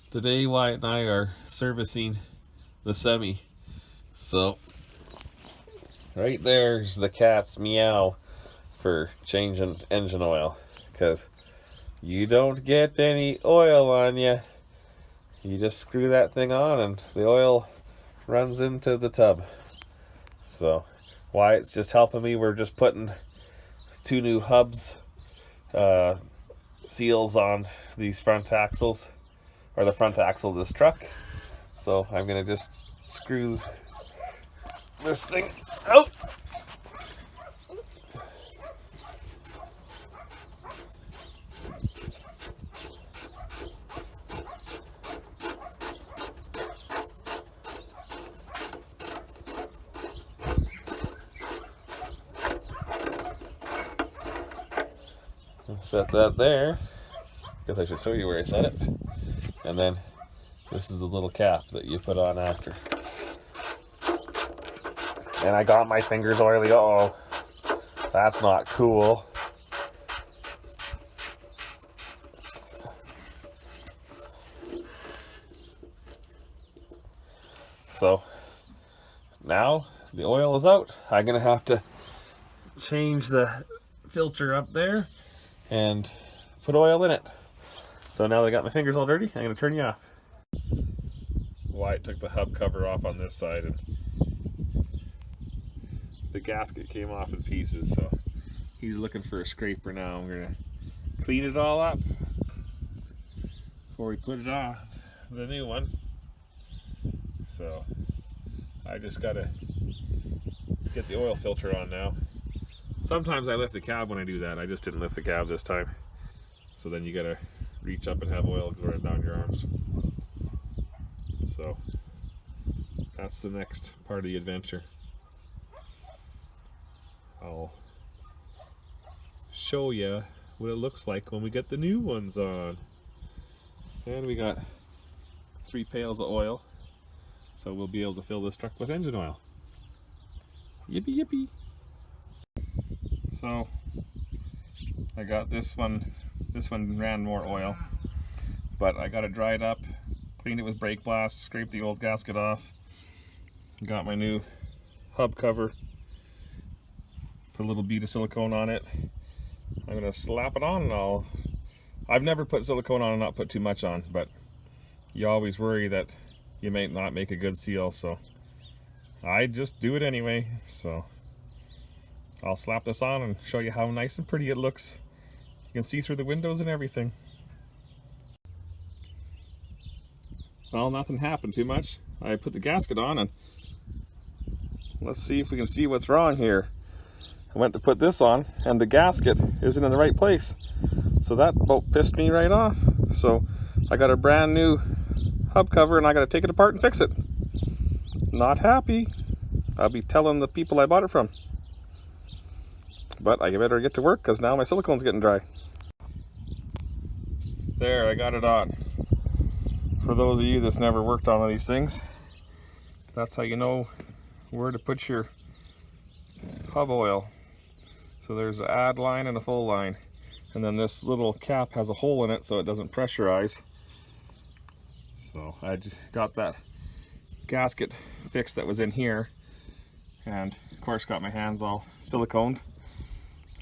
Today Wyatt and I are servicing the semi. So right there's the cat's meow for changing engine oil, because you don't get any oil on you. You just screw that thing on and the oil runs into the tub. So Wyatt's just helping me. We're just putting 2 new hubs, seals on these front axles, or the front axle of this truck. So I'm gonna just screw this thing out. Set that there. Guess I should show you where I set it. And then this is the little cap that you put on after. And I got my fingers oily. Uh-oh. That's not cool. So now the oil is out. I'm gonna have to change the filter up there and put oil in it. So now that I got my fingers all dirty, I'm gonna turn you off. Wyatt took the hub cover off on this side and the gasket came off in pieces, so he's looking for a scraper now. I'm gonna clean it all up before we put it on the new one. So I just gotta get the oil filter on now. Sometimes I lift the cab when I do that. I just didn't lift the cab this time. So then you gotta reach up and have oil going down your arms. So that's the next part of the adventure. I'll show you what it looks like when we get the new ones on. And we got 3 pails of oil. So we'll be able to fill this truck with engine oil. Yippee yippee! So I got this one ran more oil, but I got it dried up, cleaned it with brake blast, scraped the old gasket off, got my new hub cover, put a little bead of silicone on it. I'm gonna slap it on and I've never put silicone on and not put too much on, but you always worry that you may not make a good seal, so I just do it anyway. So I'll slap this on and show you how nice and pretty it looks. You can see through the windows and everything. Well, nothing happened too much. I put the gasket on and let's see if we can see what's wrong here. I went to put this on and the gasket isn't in the right place. So that about pissed me right off. So I got a brand new hub cover and I gotta take it apart and fix it. Not happy. I'll be telling the people I bought it from. But I better get to work because now my silicone's getting dry. There, I got it on. For those of you that's never worked on one of these things, that's how you know where to put your hub oil. So there's an add line and a full line. And then this little cap has a hole in it so it doesn't pressurize. So I just got that gasket fixed that was in here. And of course got my hands all siliconed.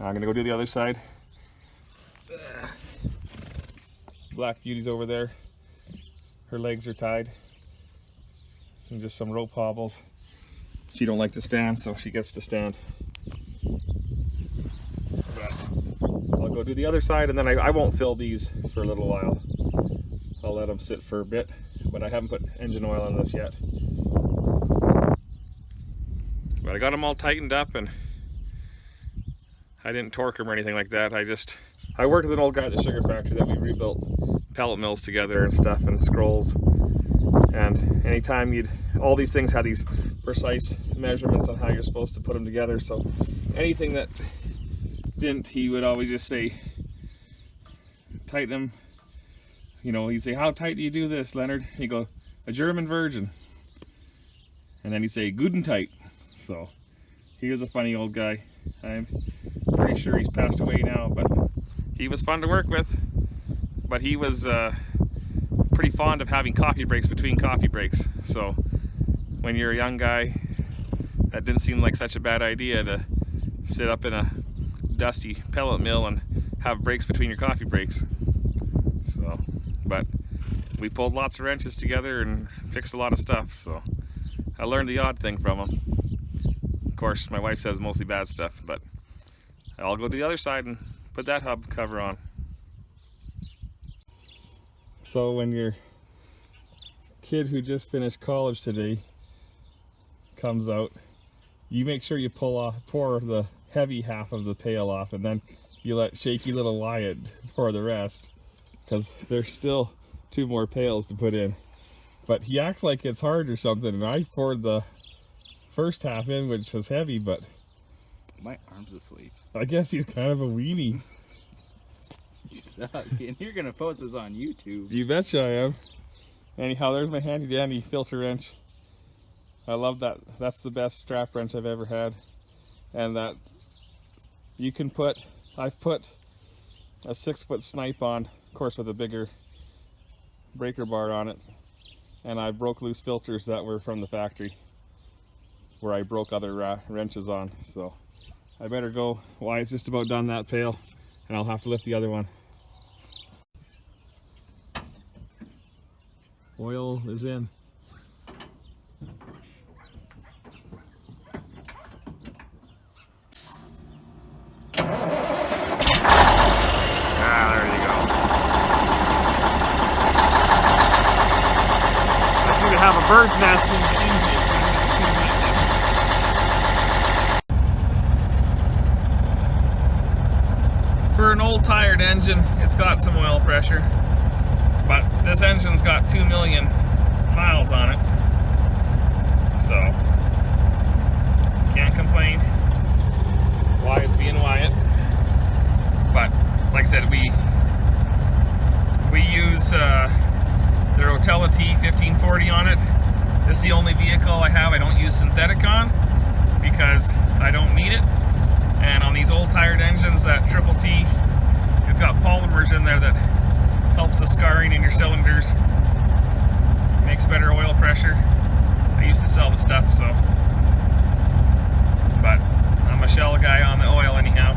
I'm gonna go do the other side. Black Beauty's over there. Her legs are tied. And just some rope hobbles. She don't like to stand, so she gets to stand. But I'll go do the other side, and then I won't fill these for a little while. I'll let them sit for a bit, but I haven't put engine oil on this yet. But I got them all tightened up, and I didn't torque them or anything like that. I worked with an old guy at the sugar factory that we rebuilt pellet mills together and stuff, and scrolls. And anytime all these things had these precise measurements on how you're supposed to put them together. So anything that didn't, he would always just say, tighten them. You know, he'd say, how tight do you do this, Leonard? He'd go, a German virgin. And then he'd say, good and tight. So he was a funny old guy. I'm pretty sure he's passed away now, but he was fun to work with. But he was pretty fond of having coffee breaks between coffee breaks. So when you're a young guy, that didn't seem like such a bad idea to sit up in a dusty pellet mill and have breaks between your coffee breaks. So, but we pulled lots of wrenches together and fixed a lot of stuff, so I learned the odd thing from them. Of course, my wife says mostly bad stuff, but I'll go to the other side and put that hub cover on. So when your kid who just finished college today comes out, you make sure you pour the heavy half of the pail off, and then you let shaky little Wyatt pour the rest, because there's still 2 more pails to put in. But he acts like it's hard or something, and I poured the first half in, which was heavy, but my arm's asleep. I guess he's kind of a weenie. You suck. And you're gonna post this on YouTube. You betcha I am. Anyhow, there's my handy dandy filter wrench. I love that. That's the best strap wrench I've ever had. And that you can put, I've put a 6-foot snipe on, of course with a bigger breaker bar on it. And I broke loose filters that were from the factory where I broke other wrenches on. So I better go. Wyatt's just about done that pail, and I'll have to lift the other one. Oil is in. Ah, there you go. I seem to have a bird's nest in the engine, so I'm going to clean that next. For an old tired engine, it's got some oil pressure, but this engine's got 2 million miles on it, so can't complain. Wyatt's being Wyatt. But like I said, we use the Rotella T1540 on it. This is the only vehicle I have I don't use synthetic on because I don't need it. And on these old tired engines, that Triple T, it's got polymers in there that helps the scarring in your cylinders, makes better oil pressure. I used to sell the stuff, so, but I'm a shell guy on the oil anyhow.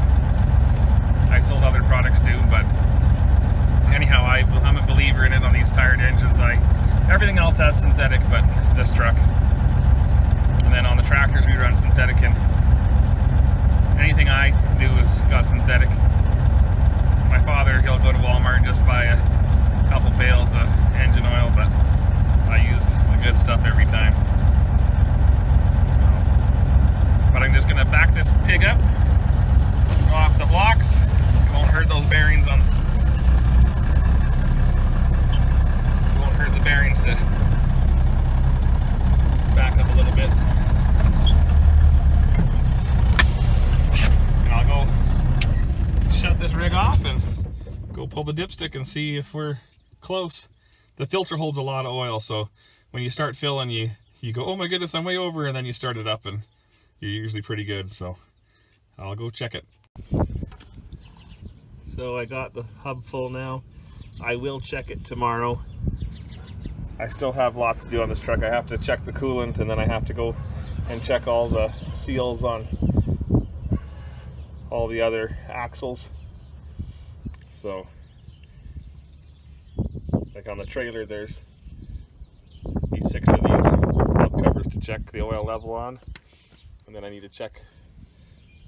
I sold other products too, but anyhow, I'm a believer in it on these tired engines. Everything else has synthetic, but this truck. And then on the tractors, we run synthetic, and anything I do is got synthetic. My father, he'll go to Walmart and just buy a couple pails of engine oil, but I use the good stuff every time. So, but I'm just gonna back this pig up, go off the blocks. Won't hurt those bearings on. Won't hurt the bearings to back up a little bit. And I'll go shut this rig off and go pull the dipstick and see if we're close. The filter holds a lot of oil, so when you start filling, you go, oh my goodness, I'm way over, and then you start it up and you're usually pretty good. So I'll go check it. So I got the hub full now. I will check it tomorrow. I still have lots to do on this truck. I have to check the coolant, and then I have to go and check all the seals on all the other axles. So, like on the trailer, there's these 6 of these hub covers to check the oil level on, and then I need to check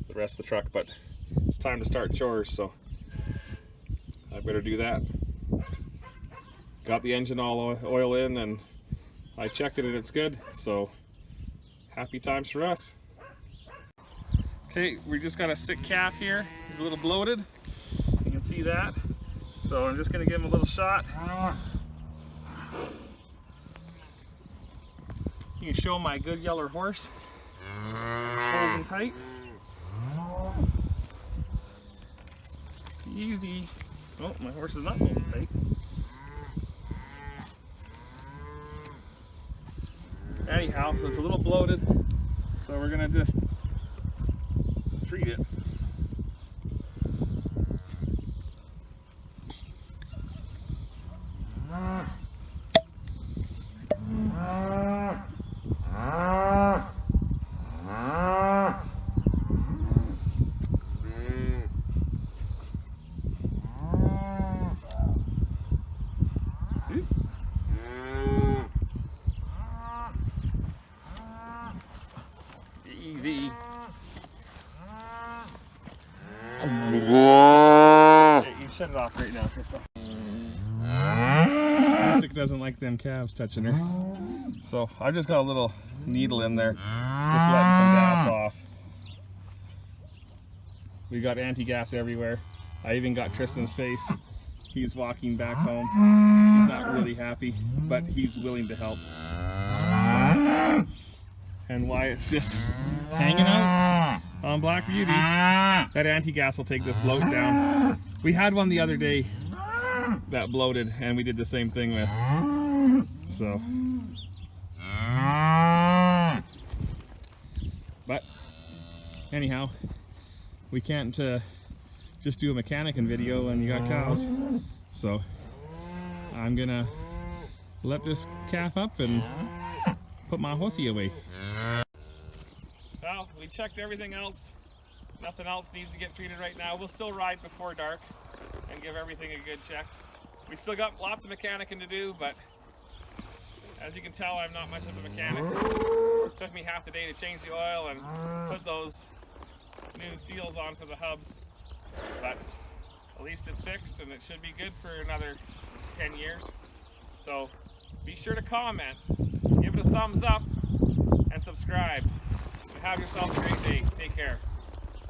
the rest of the truck, but it's time to start chores, so I better do that. Got the engine all oil in, and I checked it and it's good, so happy times for us. Okay, we just got a sick calf here. He's a little bloated. You can see that. So I'm just gonna give him a little shot. You can show my good yeller horse. Holding tight. Easy. Oh, my horse is not holding tight. Anyhow, so it's a little bloated, so we're gonna just treat it. doesn't like them calves touching her. So I just got a little needle in there, just letting some gas off. We got anti-gas everywhere. I even got Tristan's face. He's walking back home. He's not really happy, but he's willing to help. So, and Wyatt's just hanging out on Black Beauty. That anti-gas will take this bloat down. We had one the other day that bloated, and we did the same thing with. So, but anyhow, we can't just do a mechanicing video when you got cows. So I'm gonna let this calf up and put my horsey away. Well, we checked everything else. Nothing else needs to get treated right now. We'll still ride before dark and give everything a good check. We still got lots of mechanicing to do, but as you can tell, I'm not much of a mechanic. It took me half the day to change the oil and put those new seals on for the hubs, but at least it's fixed and it should be good for another 10 years. So be sure to comment, give it a thumbs up, and subscribe. And have yourself a great day. Take care.